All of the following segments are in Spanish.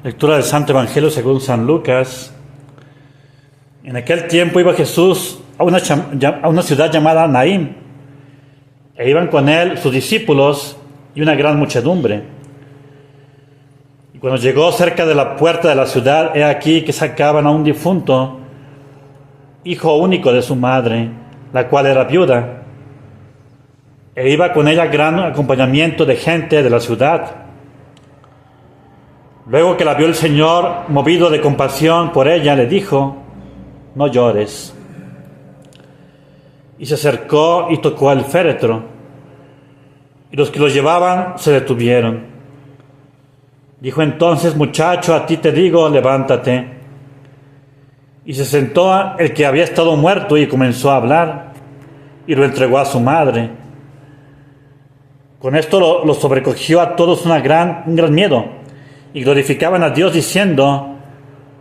Lectura del Santo Evangelio según San Lucas. En aquel tiempo iba Jesús a una ciudad llamada Naín, e iban con él sus discípulos y una gran muchedumbre. Y cuando llegó cerca de la puerta de la ciudad, he aquí que sacaban a un difunto, hijo único de su madre, la cual era viuda. E iba con ella gran acompañamiento de gente de la ciudad. Luego que la vio el Señor, movido de compasión por ella, le dijo: no llores. Y se acercó y tocó el féretro, y los que lo llevaban se detuvieron. Dijo entonces: muchacho, a ti te digo, levántate. Y se sentó el que había estado muerto y comenzó a hablar, y lo entregó a su madre. Con esto lo sobrecogió a todos un gran miedo, y glorificaban a Dios diciendo: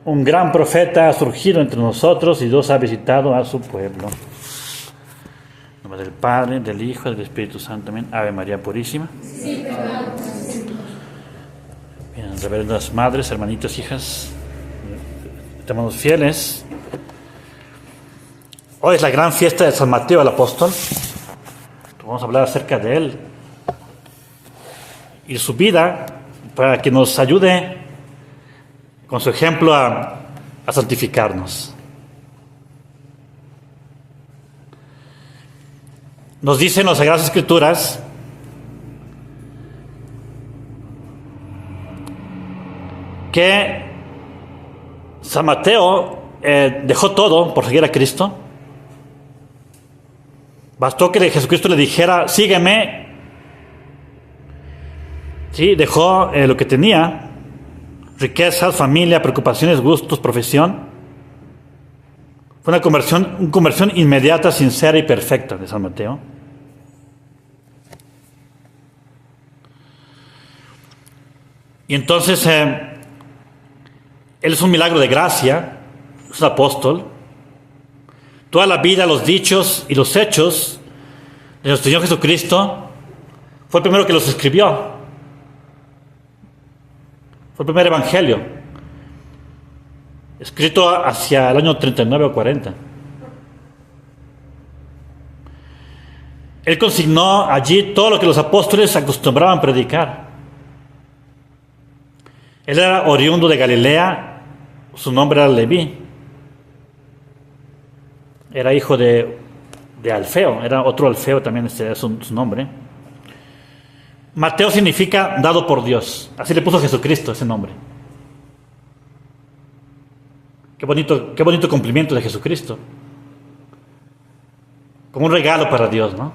un gran profeta ha surgido entre nosotros, y Dios ha visitado a su pueblo. En nombre del Padre, del Hijo y del Espíritu Santo. Amén. Ave María Purísima. Sí, Bien, reverendas madres, hermanitos, hijas, hermanos fieles. Hoy es la gran fiesta de San Mateo el Apóstol. Vamos a hablar acerca de él y su vida, para que nos ayude con su ejemplo a santificarnos. Nos dicen las Sagradas Escrituras que San Mateo dejó todo por seguir a Cristo. Bastó que Jesucristo le dijera: sígueme. Sí, dejó lo que tenía: riquezas, familia, preocupaciones, gustos, profesión. Fue una conversión inmediata, sincera y perfecta de San Mateo. Y entonces él es un milagro de gracia, es un apóstol. Toda la vida, los dichos y los hechos de nuestro Señor Jesucristo fue el primero que los escribió. Fue el primer evangelio, escrito hacia el año 39 o 40. Él consignó allí todo lo que los apóstoles acostumbraban a predicar. Él era oriundo de Galilea, su nombre era Leví. Era hijo de Alfeo, era otro Alfeo también, era su nombre. Mateo significa dado por Dios, así le puso Jesucristo ese nombre. Qué bonito cumplimiento de Jesucristo. Como un regalo para Dios, ¿no?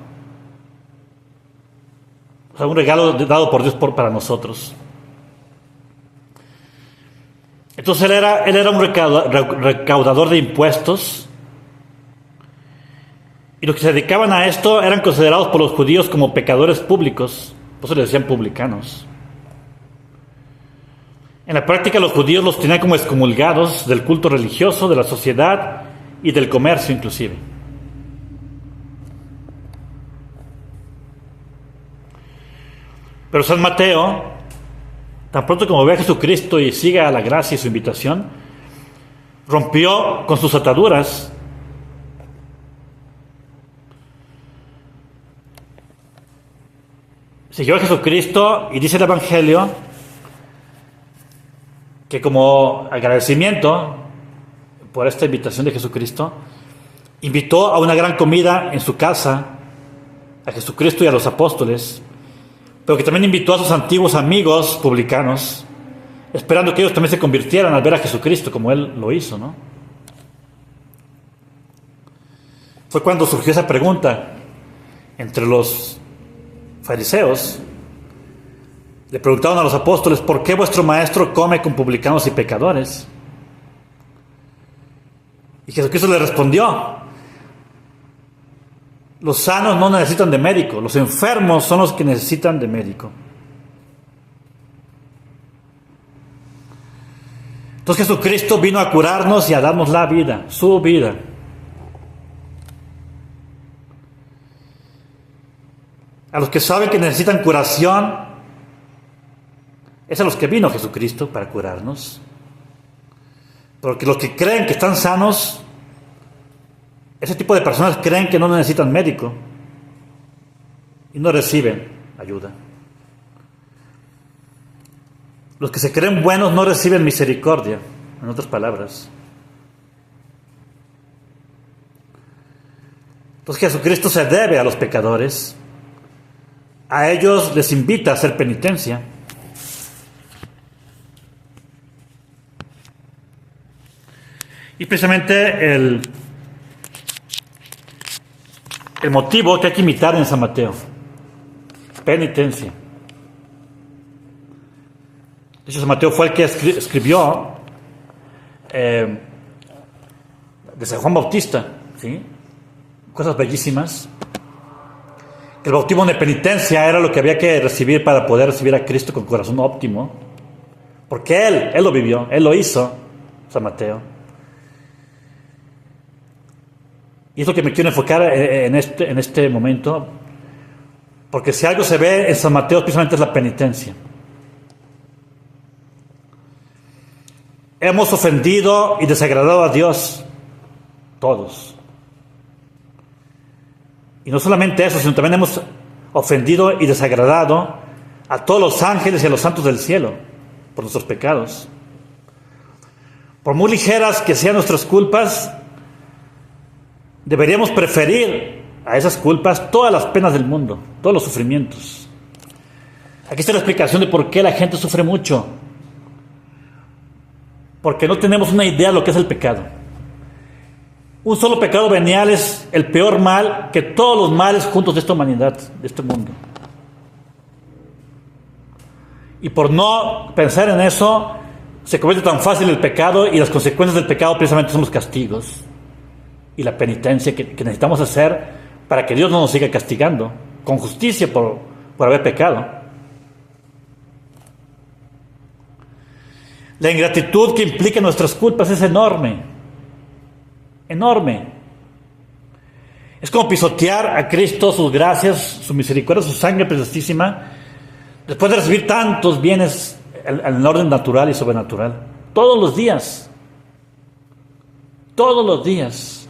O sea, un regalo dado por Dios para nosotros. Entonces él era un recaudador de impuestos, y los que se dedicaban a esto eran considerados por los judíos como pecadores públicos, por eso les decían publicanos. En la práctica los judíos los tenían como excomulgados del culto religioso, de la sociedad y del comercio inclusive. Pero San Mateo, tan pronto como ve a Jesucristo y siga la gracia y su invitación, rompió con sus ataduras. Siguió a Jesucristo, y dice el Evangelio que como agradecimiento por esta invitación de Jesucristo, invitó a una gran comida en su casa a Jesucristo y a los apóstoles, pero que también invitó a sus antiguos amigos publicanos, esperando que ellos también se convirtieran al ver a Jesucristo como él lo hizo, ¿no? Fue cuando surgió esa pregunta entre los fariseos. Le preguntaron a los apóstoles: ¿por qué vuestro maestro come con publicanos y pecadores? Y Jesucristo le respondió: los sanos no necesitan de médico, los enfermos son los que necesitan de médico. Entonces Jesucristo vino a curarnos y a darnos la vida, su vida. A los que saben que necesitan curación, Es a los que vino Jesucristo para curarnos. Porque los que creen que están sanos, ese tipo de personas creen que no necesitan médico y no reciben ayuda. Los que se creen buenos no reciben misericordia, en otras palabras. Entonces Jesucristo se debe a los pecadores. A ellos les invita a hacer penitencia. Y precisamente el motivo que hay que imitar en San Mateo: penitencia. De hecho, San Mateo fue el que escribió de San Juan Bautista, ¿sí? Cosas bellísimas. El bautismo de penitencia era lo que había que recibir para poder recibir a Cristo con corazón óptimo. Porque Él lo vivió, Él lo hizo, San Mateo. Y es lo que me quiero enfocar en este momento, porque si algo se ve en San Mateo, precisamente es la penitencia. Hemos ofendido y desagradado a Dios, todos. Y no solamente eso, sino también hemos ofendido y desagradado a todos los ángeles y a los santos del cielo, por nuestros pecados. Por muy ligeras que sean nuestras culpas, deberíamos preferir a esas culpas todas las penas del mundo, todos los sufrimientos. Aquí está la explicación de por qué la gente sufre mucho. Porque no tenemos una idea de lo que es el pecado. Un solo pecado venial es el peor mal que todos los males juntos de esta humanidad, de este mundo. Y por no pensar en eso, se comete tan fácil el pecado, y las consecuencias del pecado precisamente son los castigos y la penitencia que necesitamos hacer para que Dios no nos siga castigando con justicia por haber pecado. La ingratitud que implica nuestras culpas es enorme, enorme. Es como pisotear a Cristo, sus gracias, su misericordia, su sangre preciosísima, después de recibir tantos bienes en el orden natural y sobrenatural, todos los días, todos los días.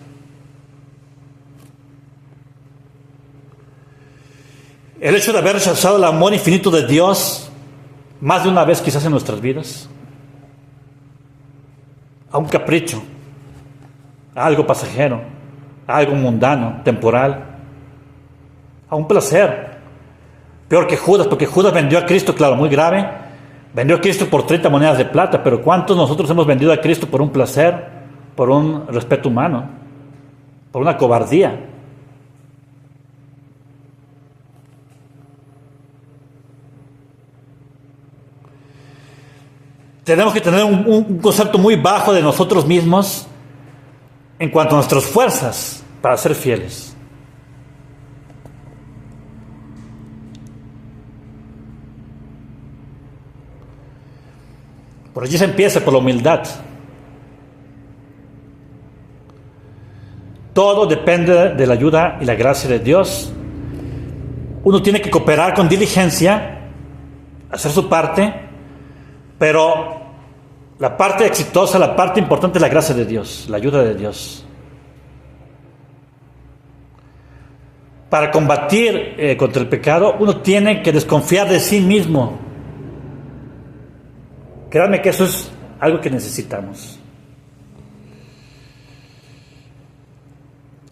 El hecho de haber rechazado el amor infinito de Dios más de una vez quizás en nuestras vidas, a un capricho, a algo pasajero, a algo mundano, temporal, a un placer. Peor que Judas, porque Judas vendió a Cristo, claro, muy grave, vendió a Cristo por 30 monedas de plata, pero ¿cuántos nosotros hemos vendido a Cristo por un placer, por un respeto humano, por una cobardía? Tenemos que tener un concepto muy bajo de nosotros mismos en cuanto a nuestras fuerzas para ser fieles. Por allí se empieza, por la humildad. Todo depende de la ayuda y la gracia de Dios. Uno tiene que cooperar con diligencia, hacer su parte, pero la parte exitosa, la parte importante es la gracia de Dios, la ayuda de Dios. Para combatir contra el pecado, uno tiene que desconfiar de sí mismo. Créanme que eso es algo que necesitamos.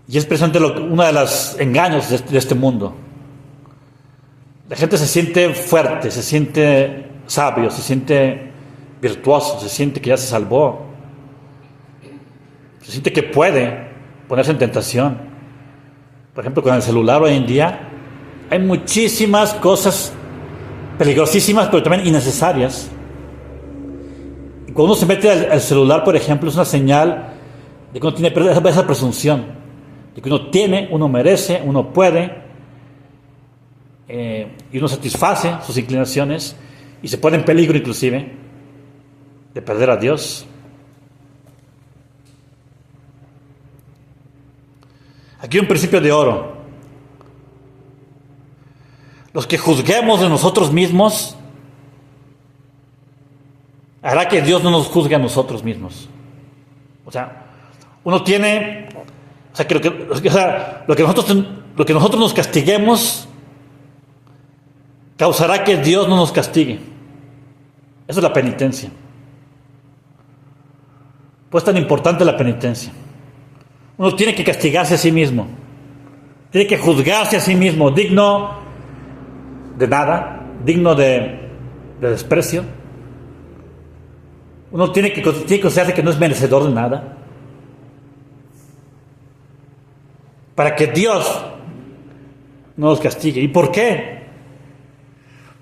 Y es precisamente uno de los engaños de este mundo. La gente se siente fuerte, se siente sabio, se siente virtuoso, se siente que ya se salvó, se siente que puede ponerse en tentación. Por ejemplo, con el celular hoy en día hay muchísimas cosas peligrosísimas, pero también innecesarias. Y cuando uno se mete al celular, por ejemplo, es una señal de que uno tiene esa presunción, de que uno tiene, uno merece, uno puede, y uno satisface sus inclinaciones, y se pone en peligro inclusive de perder a Dios. Aquí hay un principio de oro. Los que juzguemos de nosotros mismos hará que Dios no nos juzgue a nosotros mismos. O sea, uno tiene, o sea, lo que nosotros nos castiguemos causará que Dios no nos castigue. Eso es la penitencia. Pues es tan importante la penitencia. Uno tiene que castigarse a sí mismo. Tiene que juzgarse a sí mismo, digno de nada, digno de desprecio. Uno tiene que considerarse que no es merecedor de nada. Para que Dios no nos castigue. ¿Y por qué?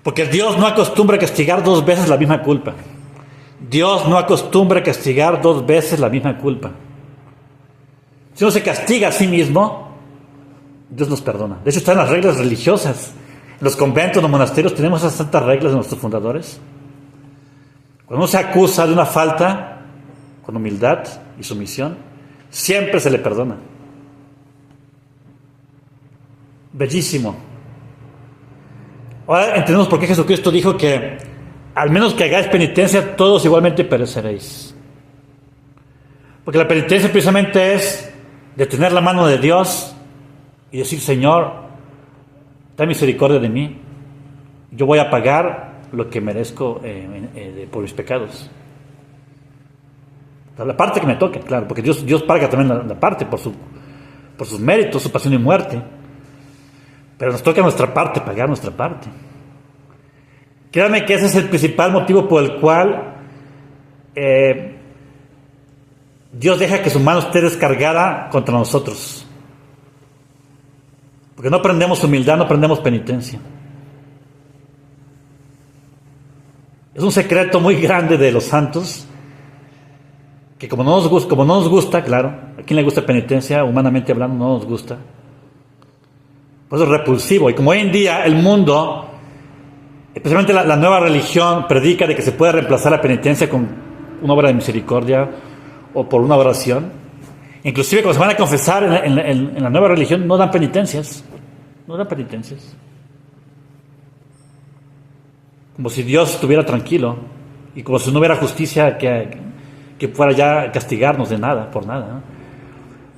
Porque Dios no acostumbra a castigar 2 veces la misma culpa. Dios no acostumbra a castigar 2 veces la misma culpa. Si uno se castiga a sí mismo, Dios nos perdona. De hecho, están las reglas religiosas. En los conventos, en los monasterios, tenemos esas santas reglas de nuestros fundadores. Cuando uno se acusa de una falta, con humildad y sumisión, siempre se le perdona. Bellísimo. Ahora entendemos por qué Jesucristo dijo que al menos que hagáis penitencia, todos igualmente pereceréis. Porque la penitencia precisamente es detener la mano de Dios y decir: Señor, ten misericordia de mí. Yo voy a pagar lo que merezco por mis pecados. La parte que me toque, claro, porque Dios paga también la parte por sus méritos, su pasión y muerte. Pero nos toca nuestra parte, pagar nuestra parte. Créanme que ese es el principal motivo por el cual Dios deja que su mano esté descargada contra nosotros. Porque no aprendemos humildad, no aprendemos penitencia. Es un secreto muy grande de los santos, que como no nos gusta, claro, a quien le gusta penitencia, humanamente hablando, no nos gusta. Pues es repulsivo. Y como hoy en día el mundo, especialmente la nueva religión, predica de que se puede reemplazar la penitencia con una obra de misericordia o por una oración. Inclusive cuando se van a confesar en la nueva religión no dan penitencias. No dan penitencias. Como si Dios estuviera tranquilo y como si no hubiera justicia que fuera ya a castigarnos de nada, por nada, ¿no?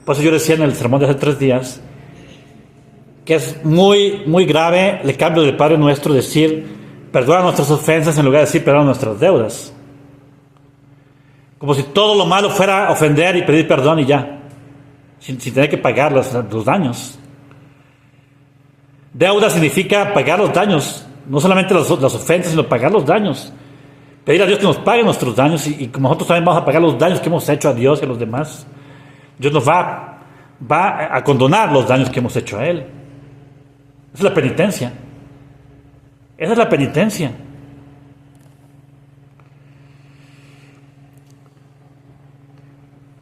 Por eso yo decía en el sermón de hace 3 días que es muy, muy grave el cambio del Padre Nuestro, decir perdona nuestras ofensas en lugar de decir perdona nuestras deudas. Como si todo lo malo fuera ofender y pedir perdón y ya, sin tener que pagar los daños. Deuda significa pagar los daños, no solamente las ofensas, sino pagar los daños. Pedir a Dios que nos pague nuestros daños y como nosotros también vamos a pagar los daños que hemos hecho a Dios y a los demás, Dios nos va a condonar los daños que hemos hecho a Él. Esa es la penitencia. Esa es la penitencia.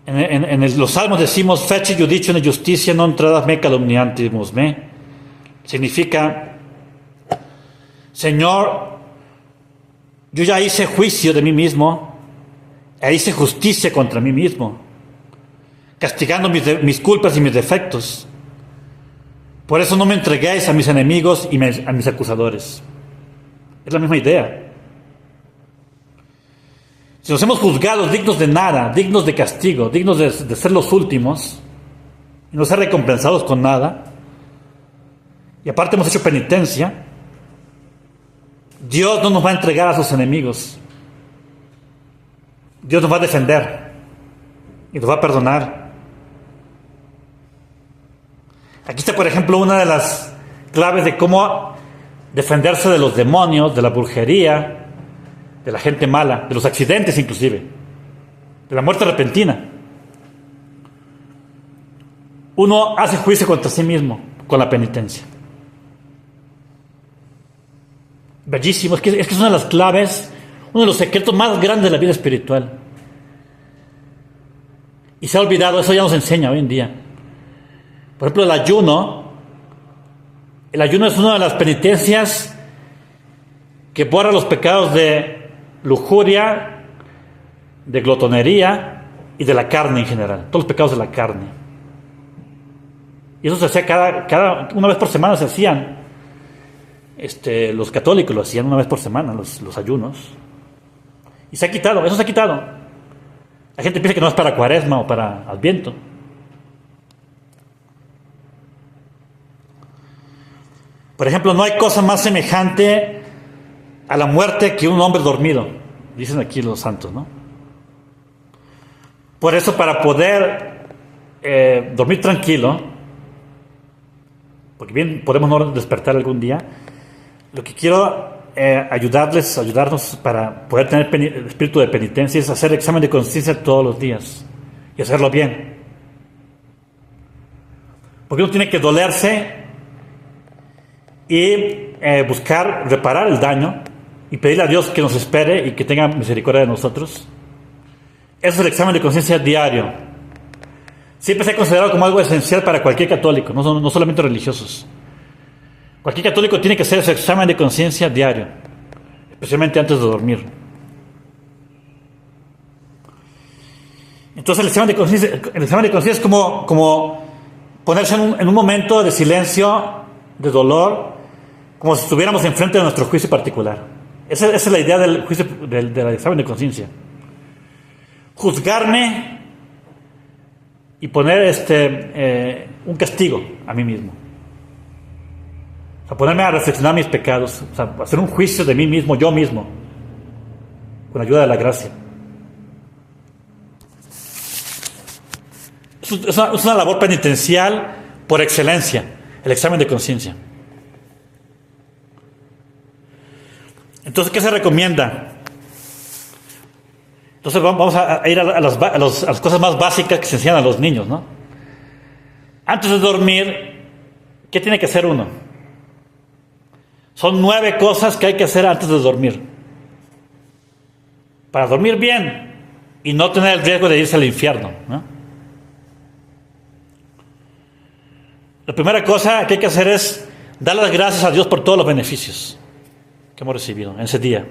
En los salmos decimos: feci judicio en justicia, non tradas me calumniantimus me. Significa: Señor, yo ya hice juicio de mí mismo e hice justicia contra mí mismo, castigando mis culpas y mis defectos. Por eso no me entreguéis a mis enemigos y a mis acusadores. Es la misma idea. Si nos hemos juzgado dignos de nada, dignos de castigo, dignos de ser los últimos, y no ser recompensados con nada, y aparte hemos hecho penitencia, Dios no nos va a entregar a sus enemigos. Dios nos va a defender y nos va a perdonar. Aquí está, por ejemplo, una de las claves de cómo defenderse de los demonios, de la brujería, de la gente mala, de los accidentes inclusive, de la muerte repentina. Uno hace juicio contra sí mismo con la penitencia. Bellísimo, es que es una de las claves, uno de los secretos más grandes de la vida espiritual. Y se ha olvidado, eso ya nos enseña hoy en día. Por ejemplo, el ayuno es una de las penitencias que borra los pecados de lujuria, de glotonería y de la carne en general, todos los pecados de la carne. Y eso se hacía una vez por semana se hacían. Los católicos lo hacían una vez por semana, los ayunos. Y se ha quitado, eso se ha quitado. La gente piensa que no es para Cuaresma o para Adviento. Por ejemplo, no hay cosa más semejante a la muerte que un hombre dormido, dicen aquí los santos, ¿no? Por eso, para poder dormir tranquilo, porque bien podemos no despertar algún día, lo que quiero ayudarnos para poder tener espíritu de penitencia es hacer examen de conciencia todos los días y hacerlo bien. Porque uno tiene que dolerse y buscar reparar el daño y pedirle a Dios que nos espere y que tenga misericordia de nosotros. Eso es el examen de conciencia diario. Siempre se ha considerado como algo esencial para cualquier católico, no solamente religiosos. Cualquier católico tiene que hacer ese examen de conciencia diario, especialmente antes de dormir. Entonces el examen de conciencia es como ponerse en un momento de silencio, de dolor, como si estuviéramos enfrente de nuestro juicio particular. Esa es la idea del juicio, del examen de conciencia. Juzgarme y poner un castigo a mí mismo. O sea, ponerme a reflexionar mis pecados, o sea, hacer un juicio de mí mismo, yo mismo, con ayuda de la gracia. Es una labor penitencial por excelencia, el examen de conciencia. Entonces, ¿qué se recomienda? Entonces vamos a ir a las cosas más básicas que se enseñan a los niños, ¿no? Antes de dormir, ¿qué tiene que hacer uno? Son 9 cosas que hay que hacer antes de dormir. Para dormir bien y no tener el riesgo de irse al infierno, ¿no? La primera cosa que hay que hacer es dar las gracias a Dios por todos los beneficios que hemos recibido en ese día.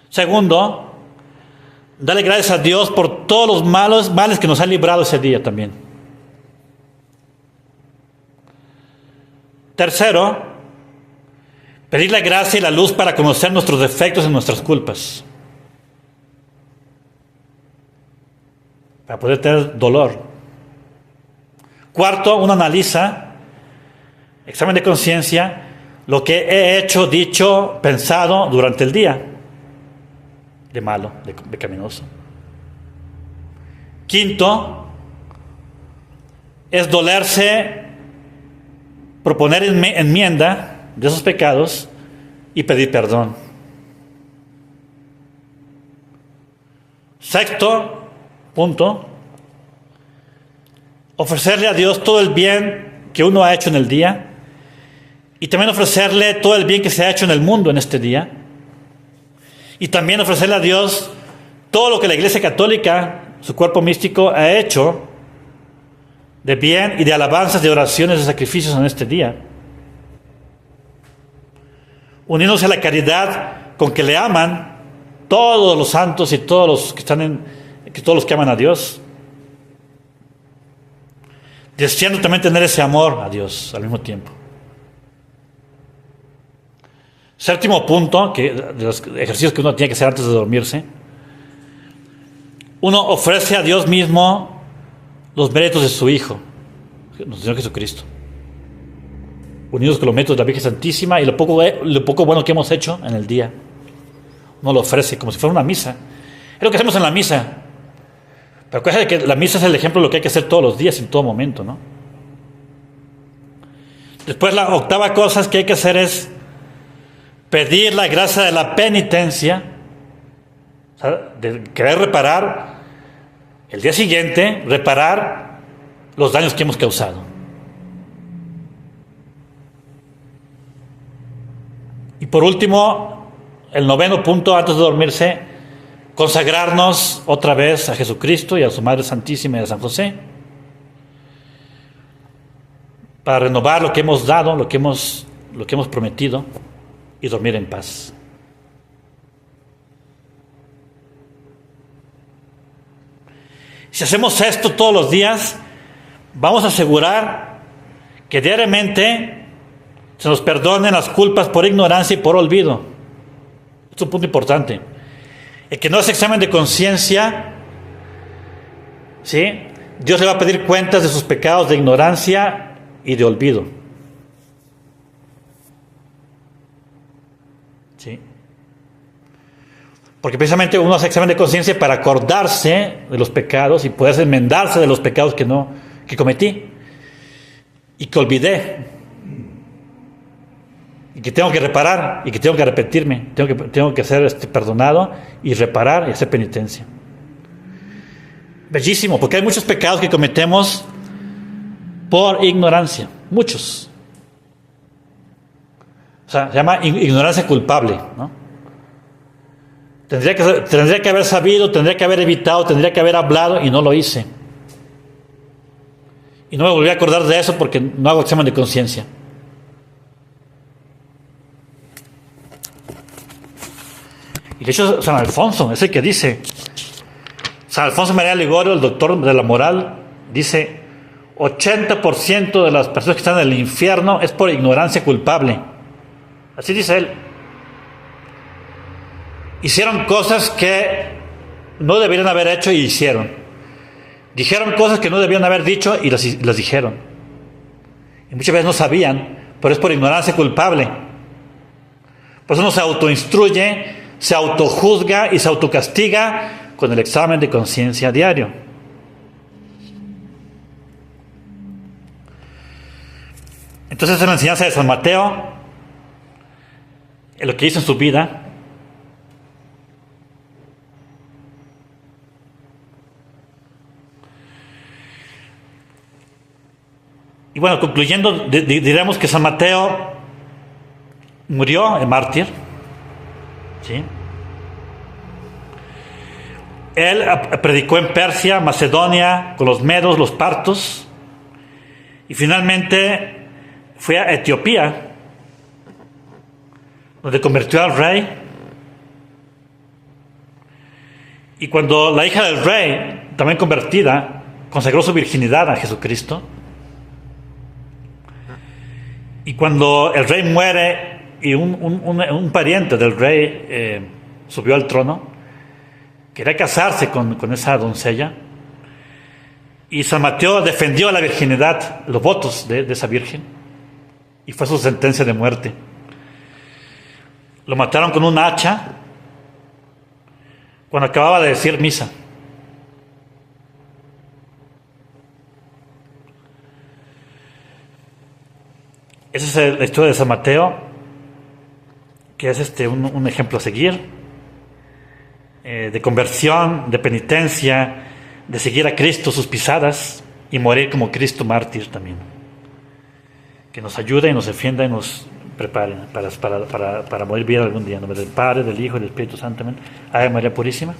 Segundo, darle gracias a Dios por todos los males que nos han librado ese día también. Tercero, pedir la gracia y la luz para conocer nuestros defectos y nuestras culpas, para poder tener dolor. Cuarto, uno analiza, examen de conciencia, lo que he hecho, dicho, pensado durante el día, de malo, de pecaminoso. Quinto, es dolerse, proponer enmienda de esos pecados y pedir perdón. Sexto punto, ofrecerle a Dios todo el bien que uno ha hecho en el día y también ofrecerle todo el bien que se ha hecho en el mundo en este día y también ofrecerle a Dios todo lo que la Iglesia Católica, su cuerpo místico, ha hecho de bien y de alabanzas, de oraciones, de sacrificios en este día, uniéndose a la caridad con que le aman todos los santos y todos los que aman a Dios, deseando también tener ese amor a Dios al mismo tiempo. Séptimo punto, de los ejercicios que uno tiene que hacer antes de dormirse, uno ofrece a Dios mismo los méritos de su Hijo, nuestro Señor Jesucristo, unidos con los méritos de la Virgen Santísima y lo poco bueno que hemos hecho en el día. Uno lo ofrece como si fuera una misa. Es lo que hacemos en la misa. Pero acuérdense que la misa es el ejemplo de lo que hay que hacer todos los días, en todo momento, ¿no? Después, la octava cosa que hay que hacer es pedir la gracia de la penitencia, o sea, de querer reparar el día siguiente, reparar los daños que hemos causado. Y por último, el noveno punto antes de dormirse, consagrarnos otra vez a Jesucristo y a su Madre Santísima y a San José, para renovar lo que hemos dado, lo que hemos prometido y dormir en paz. Si hacemos esto todos los días, vamos a asegurar que diariamente se nos perdonen las culpas por ignorancia y por olvido. Esto es un punto importante. El que no hace examen de conciencia, ¿sí?, Dios le va a pedir cuentas de sus pecados de ignorancia y de olvido. ¿Sí? Porque precisamente uno hace examen de conciencia para acordarse de los pecados y poder enmendarse de los pecados que cometí y que olvidé y que tengo que reparar y que tengo que arrepentirme, tengo que ser perdonado y reparar y hacer penitencia. Bellísimo, porque hay muchos pecados que cometemos por ignorancia, muchos. O sea, se llama ignorancia culpable, ¿no? Tendría que haber sabido, tendría que haber evitado, tendría que haber hablado y no lo hice. Y no me volví a acordar de eso porque no hago examen de conciencia. Y de hecho San Alfonso es el que dice, San Alfonso María Ligorio, el doctor de la moral, dice, 80% de las personas que están en el infierno es por ignorancia culpable. Así dice él. Hicieron cosas que no deberían haber hecho y hicieron. Dijeron cosas que no debían haber dicho y las dijeron. Y muchas veces no sabían, pero es por ignorancia culpable. Por eso uno se autoinstruye, se autojuzga y se autocastiga con el examen de conciencia diario. Entonces, en la enseñanza de San Mateo, en lo que hizo en su vida, y bueno, concluyendo, diremos que San Mateo murió en mártir, ¿sí? Él predicó en Persia, Macedonia, con los medos, los partos, y finalmente fue a Etiopía, donde convirtió al rey. Y cuando la hija del rey, también convertida, consagró su virginidad a Jesucristo, y cuando el rey muere y un pariente del rey subió al trono, quería casarse con esa doncella, y San Mateo defendió la virginidad, los votos de esa virgen, y fue su sentencia de muerte. Lo mataron con un hacha cuando acababa de decir misa. Esa es la historia de San Mateo, que es un ejemplo a seguir, de conversión, de penitencia, de seguir a Cristo sus pisadas y morir como Cristo mártir también. Que nos ayude y nos defienda y nos prepare para morir bien algún día. En nombre del Padre, del Hijo y del Espíritu Santo. Amén. Ave María Purísima.